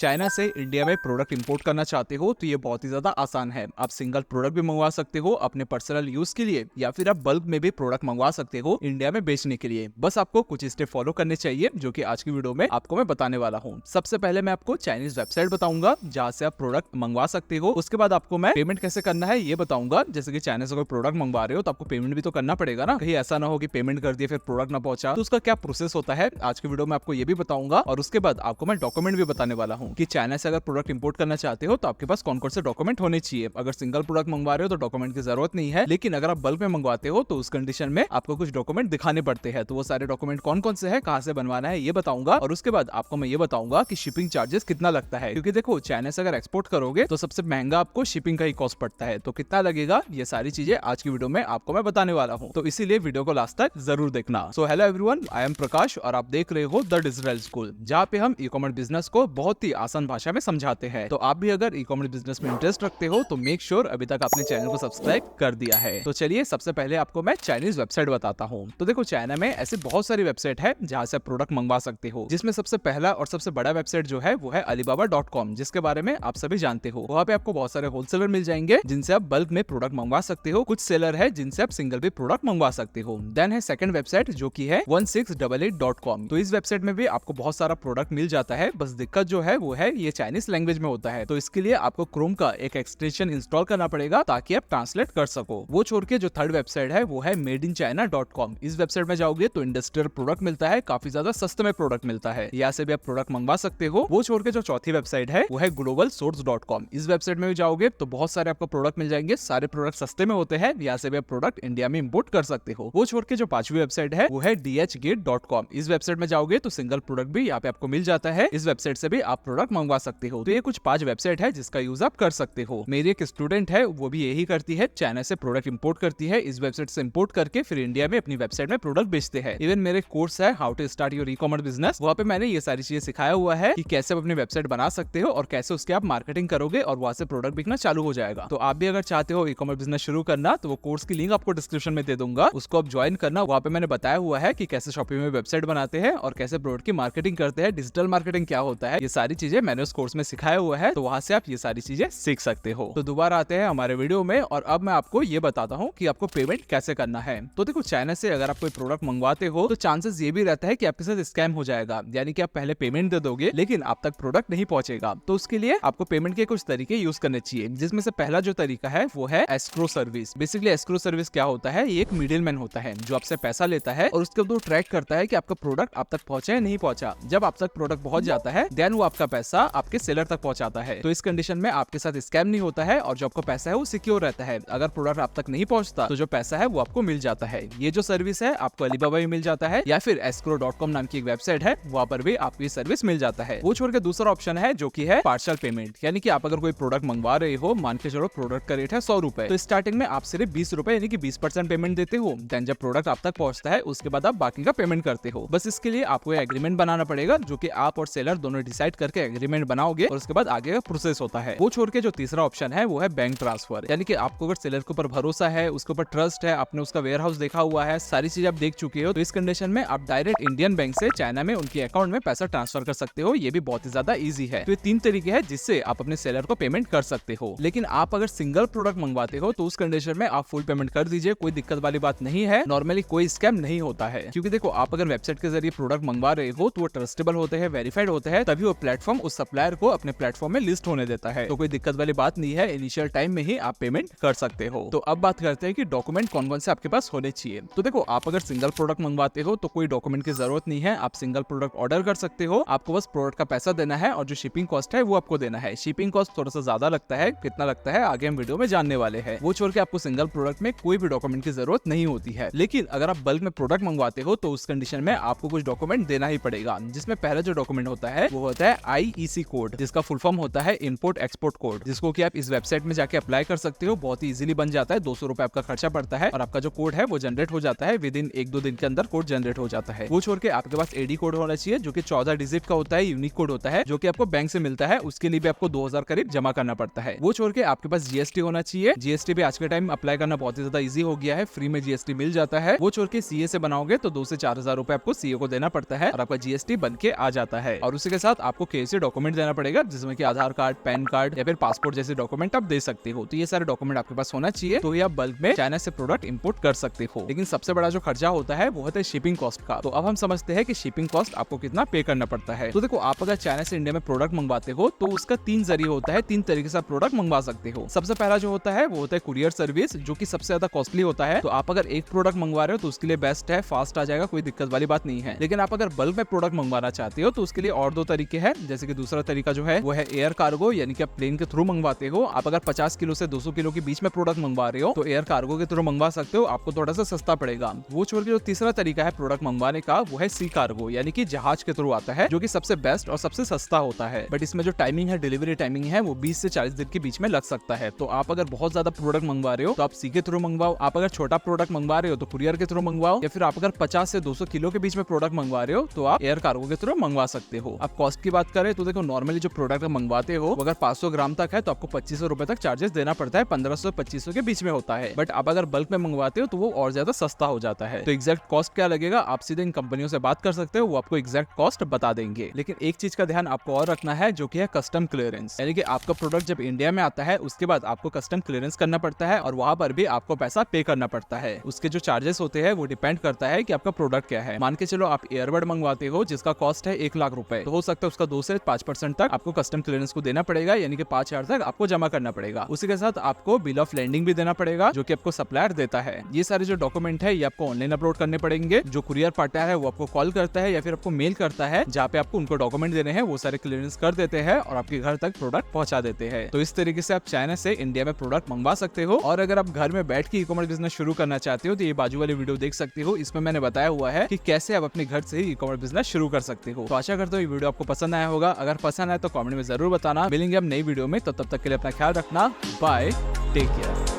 China से India में product import करना चाहते हो तो ये बहुत ही ज्यादा आसान है। आप सिंगल प्रोडक्ट भी मंगवा सकते हो अपने पर्सनल यूज के लिए, या फिर आप बल्क में भी प्रोडक्ट मंगवा सकते हो इंडिया में बेचने के लिए। बस आपको कुछ स्टेप फॉलो करने चाहिए जो कि आज की वीडियो में आपको मैं बताने वाला हूँ। सबसे पहले मैं आपको चाइनीज वेबसाइट बताऊंगा जहाँ से आप प्रोडक्ट मंगवा सकते हो। उसके बाद आपको मैं पेमेंट कैसे करना है ये बताऊंगा। जैसे कि चाइना से कोई प्रोडक्ट मंगवा रहे हो तो आपको पेमेंट भी तो करना पड़ेगा ना, कहीं ऐसा ना हो कि पेमेंट कर दिए फिर प्रोडक्ट ना पहुंचा, तो उसका क्या प्रोसेस होता है आज की वीडियो में आपको ये भी बताऊंगा। और उसके बाद आपको मैं डॉक्यूमेंट भी बताने वाला हूँ कि चाइना से अगर प्रोडक्ट इंपोर्ट करना चाहते हो तो आपके पास कौन कौन से डॉक्यूमेंट होने चाहिए। अगर सिंगल प्रोडक्ट मंगवा रहे हो तो डॉक्यूमेंट की जरूरत नहीं है, लेकिन अगर आप बल्क में मंगवाते हो तो उस कंडीशन में आपको कुछ डॉक्यूमेंट दिखाने पड़ते हैं। तो वो सारे डॉक्यूमेंट कौन कौन से है, कहाँ से बनवाना है ये बताऊंगा। और उसके बाद आपको मैं ये बताऊंगा कि शिपिंग चार्जेस कितना लगता है, क्योंकि देखो चाइना से अगर एक्सपोर्ट करोगे तो सबसे महंगा आपको शिपिंग का ही कॉस्ट पड़ता है। तो कितना लगेगा ये सारी चीजें आज की वीडियो में आपको मैं बताने वाला हूँ, तो इसीलिए वीडियो को लास्ट तक जरूर देखना। So hello everyone, I am Prakash और आप देख रहे हो द डिजिटल स्कूल, जहाँ पे हम ई कॉमर्स बिजनेस को बहुत ही आसान भाषा में समझाते हैं। तो आप भी अगर ई कॉमर्स बिजनेस में इंटरेस्ट रखते हो तो मेक श्योर अभी तक आपने चैनल को सब्सक्राइब कर दिया है। तो चलिए सबसे पहले आपको मैं चाइनीज वेबसाइट बताता हूँ। तो देखो चाइना में ऐसे बहुत सारी वेबसाइट है जहाँ से आप प्रोडक्ट मंगवा सकते हो, जिसमें सबसे पहला और सबसे बड़ा वेबसाइट जो है वो है alibaba.com, जिसके बारे में आप सभी जानते हो। वहाँ पे आपको बहुत सारे होलसेलर मिल जाएंगे जिनसे आप बल्क में प्रोडक्ट मंगवा सकते हो। कुछ सेलर है जिनसे आप सिंगल भी प्रोडक्ट मंगवा सकते हो। देन है सेकंड वेबसाइट जो की है 1688.com। तो इस वेबसाइट में भी आपको बहुत सारा प्रोडक्ट मिल जाता है, बस दिक्कत जो है वो है ये चाइनीज लैंग्वेज में होता है। तो इसके लिए आपको क्रोम का एक एक्सटेंशन इंस्टॉल करना पड़ेगा ताकि आप ट्रांसलेट कर सको। वो छोड़ के जो थर्ड वेबसाइट है वो है madeinchina.com। इस वेबसाइट में जाओगे तो इंडस्ट्रियल प्रोडक्ट मिलता है, काफी ज्यादा सस्ते में प्रोडक्ट मिलता है, यहाँ से भी आप प्रोडक्ट मंगवा सकते हो। वो छोड़ के जो चौथी वेबसाइट है वो है globalsource.com। इस वेबसाइट में भी जाओगे तो बहुत सारे आपको प्रोडक्ट मिल जाएंगे, सारे प्रोडक्ट सस्ते में होते हैं, यहाँ से भी आप प्रोडक्ट इंडिया में इंपोर्ट कर सकते हो। वो छोड़ के जो पांचवी वेबसाइट है वो है dhgate.com। इस वेबसाइट में जाओगे तो सिंगल प्रोडक्ट भी यहाँ पे आपको मिल जाता है, इस वेबसाइट से भी आप प्रोडक्ट मंगवा सकते हो। तो ये कुछ 5 वेबसाइट है जिसका यूज आप कर सकते हो। मेरी एक स्टूडेंट है वो भी यही करती है, चाइना से प्रोडक्ट इंपोर्ट करती है, इस वेबसाइट से इंपोर्ट करके फिर इंडिया में अपनी वेबसाइट में प्रोडक्ट बेचते हैं। इवन मेरे कोर्स है how to start your e commerce business, वहाँ पे मैंने ये सारी चीजें सिखाया हुआ है कि कैसे आप अपनी वेबसाइट बना सकते हो और कैसे उसके आप मार्केटिंग करोगे और वहाँ से प्रोडक्ट बिकना चालू हो जाएगा। तो आप भी अगर चाहते हो ई कॉमर्स बिजनेस शुरू करना तो वो कोर्स की लिंक आपको डिस्क्रिप्शन में दे दूंगा, उसको आप ज्वाइन करना। वहाँ पे मैंने बताया हुआ है कि कैसे शॉपिंग में वेबसाइट बनाते हैं और कैसे प्रोडक्ट की मार्केटिंग करते हैं, डिजिटल मार्केटिंग क्या होता है, ये सारी चीजें मैंने उस कोर्स में सिखाया हुआ है। तो वहाँ से आप ये सारी चीजें सीख सकते हो। तो दोबारा आते हैं हमारे वीडियो में और अब मैं आपको ये बताता हूँ कि आपको पेमेंट कैसे करना है। तो देखो चाइना से अगर आप कोई प्रोडक्ट मंगवाते हो तो चांसेस ये भी रहता है कि आपके साथ स्कैम हो जाएगा, यानी कि आप पहले पेमेंट दे दोगे लेकिन आप तक प्रोडक्ट नहीं पहुंचेगा। तो उसके लिए आपको पेमेंट के कुछ तरीके यूज करने चाहिए, जिसमें से पहला जो तरीका है वो है escrow service. Basically escrow service क्या होता है, ये एक मिडिल मैन होता है जो आपसे पैसा लेता है और उसके बाद वो ट्रैक करता है कि आपका प्रोडक्ट आप तक पहुंचा है नहीं पहुंचा। जब आप तक प्रोडक्ट पहुंच जाता है देन वो आपका पैसा आपके सेलर तक पहुंचाता है। तो इस कंडीशन में आपके साथ स्कैम नहीं होता है और जो आपका पैसा है वो सिक्योर रहता है। अगर प्रोडक्ट आप तक नहीं पहुंचता तो जो पैसा है वो आपको मिल जाता है। ये जो सर्विस है आपको अलीबाबा में मिल जाता है या फिर escrow.com नाम की एक वेबसाइट है, वहाँ पर भी आपको ये सर्विस मिल जाता है। वो छोड़ के दूसरा ऑप्शन है जो की है पार्शियल पेमेंट, यानी कि आप अगर कोई प्रोडक्ट मंगवा रहे हो, मान के चलो प्रोडक्ट का रेट है 100 रुपए, तो स्टार्टिंग में आप सिर्फ 20 रुपए यानी कि 20% पेमेंट देते हो। देन जब प्रोडक्ट आप तक पहुंचता है उसके बाद आप बाकी का पेमेंट करते हो। बस इसके लिए आपको एग्रीमेंट बनाना पड़ेगा जो कि आप और सेलर दोनों डिसाइड करके एग्रीमेंट बनाओगे और उसके बाद आगे का प्रोसेस होता है। वो छोड़ के जो तीसरा ऑप्शन है वो है बैंक ट्रांसफर, यानी कि आपको अगर सेलर के ऊपर भरोसा है, उसके ऊपर ट्रस्ट है, आपने उसका वेयर हाउस देखा हुआ है, सारी चीज आप देख चुके हो, तो इस कंडीशन में आप डायरेक्ट इंडियन बैंक से चाइना में उनके अकाउंट में पैसा ट्रांसफर कर सकते हो। ये भी बहुत ही ज्यादा इजी है। तो ये 3 तरीके हैं जिससे आप अपने सेलर को पेमेंट कर सकते हो। लेकिन आप अगर सिंगल प्रोडक्ट मंगवाते हो तो उस कंडीशन में आप फुल पेमेंट कर दीजिए, कोई दिक्कत वाली बात नहीं है। नॉर्मली कोई स्कैम नहीं होता है, क्योंकि देखो आप अगर वेबसाइट के जरिए प्रोडक्ट मंगवा रहे हो तो वो ट्रस्टेबल होते हैं, वेरीफाइड होते हैं, तभी वो प्लेटफॉर्म उस सप्लायर को अपने प्लेटफॉर्म में लिस्ट होने देता है। तो कोई दिक्कत वाली बात नहीं है, इनिशियल टाइम में ही आप पेमेंट कर सकते हो। तो अब बात करते हैं कि डॉक्यूमेंट कौन कौन से आपके पास होने चाहिए। तो देखो आप अगर सिंगल प्रोडक्ट मंगवाते हो तो कोई डॉक्यूमेंट की जरूरत नहीं है, आप सिंगल प्रोडक्ट ऑर्डर कर सकते हो। आपको बस प्रोडक्ट का पैसा देना है और जो शिपिंग कॉस्ट है वो आपको देना है। शिपिंग कॉस्ट थोड़ा सा ज्यादा लगता है, कितना लगता है आगे हम वीडियो में जानने वाले हैं। वो छोड़ के आपको सिंगल प्रोडक्ट में कोई भी डॉक्यूमेंट की जरूरत नहीं होती है। लेकिन अगर आप बल्क में प्रोडक्ट मंगवाते हो तो उस कंडीशन में आपको कुछ डॉक्यूमेंट देना ही पड़ेगा, जिसमें पहला जो डॉक्यूमेंट होता है वो होता है IEC कोड, जिसका फुल फॉर्म होता है इंपोर्ट एक्सपोर्ट कोड, जिसको कि आप इस वेबसाइट में जाके अप्लाई कर सकते हो। बहुत ही इजीली बन जाता है, 200 रुपए आपका खर्चा पड़ता है और आपका जो कोड है वो जनरेट हो जाता है। विद इन 1-2 दिन के अंदर कोड जनरेट हो जाता है। वो छोड़ के आपके पास AD कोड होना चाहिए जो कि 14 डिजिट का होता है, यूनिक कोड होता है, जो कि आपको बैंक से मिलता है। उसके लिए भी आपको 2000 करीब जमा करना पड़ता है। वो छोड़ के आपके पास GST होना चाहिए। GST भी आज के टाइम अप्लाई करना बहुत ही ज्यादा इजी हो गया है, फ्री में GST मिल जाता है। वो छोड़ के CA से बनाओगे तो 2 से 4000 रुपए आपको CA को देना पड़ता है और आपका GST बन के आ जाता है। और उसी के साथ आपको KYC KYC डॉक्यूमेंट देना पड़ेगा, जिसमें कि आधार कार्ड, पैन कार्ड या फिर पासपोर्ट जैसे डॉक्यूमेंट आप दे सकते हो। तो ये सारे डॉक्यूमेंट आपके पास होना चाहिए, तो ही आप बल्क में चाइना से प्रोडक्ट इंपोर्ट कर सकते हो। लेकिन सबसे बड़ा जो खर्चा होता है वो होता है शिपिंग कॉस्ट का। तो अब हम समझते हैं कि शिपिंग कॉस्ट आपको कितना पे करना पड़ता है। तो देखो, आप अगर चाइना से इंडिया में प्रोडक्ट मंगवाते हो तो उसका 3 जरिए होता है, 3 तरीके से आप प्रोडक्ट मंगवा सकते हो। सबसे पहला जो होता है वो होता है कुरियर सर्विस, जो कि सबसे ज्यादा कॉस्टली होता है। तो आप अगर एक प्रोडक्ट मंगवा रहे हो तो उसके लिए बेस्ट है, फास्ट आ जाएगा, कोई दिक्कत वाली बात नहीं है। लेकिन आप अगर बल्क में प्रोडक्ट मंगवाना चाहते हो तो उसके लिए और 2 तरीके हैं। जैसे कि दूसरा तरीका जो है वो है एयर कार्गो, यानी कि आप प्लेन के थ्रू मंगवाते हो। आप अगर 50 किलो से 200 किलो के बीच में प्रोडक्ट मंगवा रहे हो तो एयर कार्गो के थ्रू मंगवा सकते हो, आपको थोड़ा सा सस्ता पड़ेगा। वो छोड़ के जो तीसरा तरीका है प्रोडक्ट मंगवाने का वो है सी कार्गो, यानी कि जहाज के थ्रू आता है, जो कि सबसे बेस्ट और सबसे सस्ता होता है। बट इसमें जो टाइमिंग है, डिलीवरी टाइमिंग है, वो 20 से 40 दिन के बीच में लग सकता है। तो आप अगर बहुत ज्यादा प्रोडक्ट मंगवा रहे हो तो आप सी के थ्रू मंगवाओ। आप अगर छोटा प्रोडक्ट मंगवा रहे हो तो कुरियर के थ्रू मंगवाओ, या फिर आप अगर 50 से 200 किलो के बीच में प्रोडक्ट मंगवा रहे हो तो आप एयर कार्गो के थ्रू मंगवा सकते हो। अब कॉस्ट की बात करें तो देखो, नॉर्मली जो प्रोडक्ट मंगवाते हो अगर 500 ग्राम तक है तो आपको 2500 रुपए तक चार्जेस देना पड़ता है, 1500-2500 के बीच में होता है। बट आप अगर बल्क में मंगवाते हो तो वो और ज्यादा सस्ता हो जाता है। तो एग्जैक्ट कॉस्ट क्या लगेगा आप सीधे इन कंपनियों से बात कर सकते हो, वो आपको एग्जैक्ट कॉस्ट बता देंगे। लेकिन एक चीज का ध्यान आपको और रखना है, जो कि है कस्टम क्लियरेंस, यानी कि आपका प्रोडक्ट जब इंडिया में आता है उसके बाद आपको कस्टम क्लियरेंस करना पड़ता है, और वहां पर भी आपको पैसा पे करना पड़ता है। उसके जो चार्जेस होते हैं वो डिपेंड करता है कि आपका प्रोडक्ट क्या है। मान के चलो आप ईयरबड मंगवाते हो जिसका कॉस्ट है 1 लाख रुपए, तो हो सकता है उसका 2 से 5% तक आपको कस्टम क्लियरेंस को देना पड़ेगा, यानी कि 5000 तक आपको जमा करना पड़ेगा। उसी के साथ आपको बिल ऑफ लैंडिंग भी देना पड़ेगा, जो कि आपको सप्लायर देता है। ये सारे जो डॉक्यूमेंट है ये आपको ऑनलाइन अपलोड करने पड़ेंगे। जो कुरियर पार्टनर है वो आपको कॉल करता है या फिर आपको मेल करता है, जहाँ पे आपको उनको डॉक्यूमेंट देने हैं, वो सारे क्लियरेंस कर देते हैं और आपके घर तक प्रोडक्ट पहुंचा देते हैं। तो इस तरीके से आप चाइना से इंडिया में प्रोडक्ट मंगवा सकते हो। और अगर आप घर में बैठ के ई कॉमर्स बिजनेस शुरू करना चाहते हो तो ये बाजू वाली वीडियो देख सकते हो। इसमें मैंने बताया हुआ है कि कैसे आप अपने घर से ही ई कॉमर्स बिजनेस शुरू कर सकते हो। तो आशा करता हूँ ये वीडियो आपको पसंद आया होगा। अगर पसंद आए तो कमेंट में जरूर बताना। मिलेंगे हम नई वीडियो में, तो तब तक के लिए अपना ख्याल रखना। Bye, take care.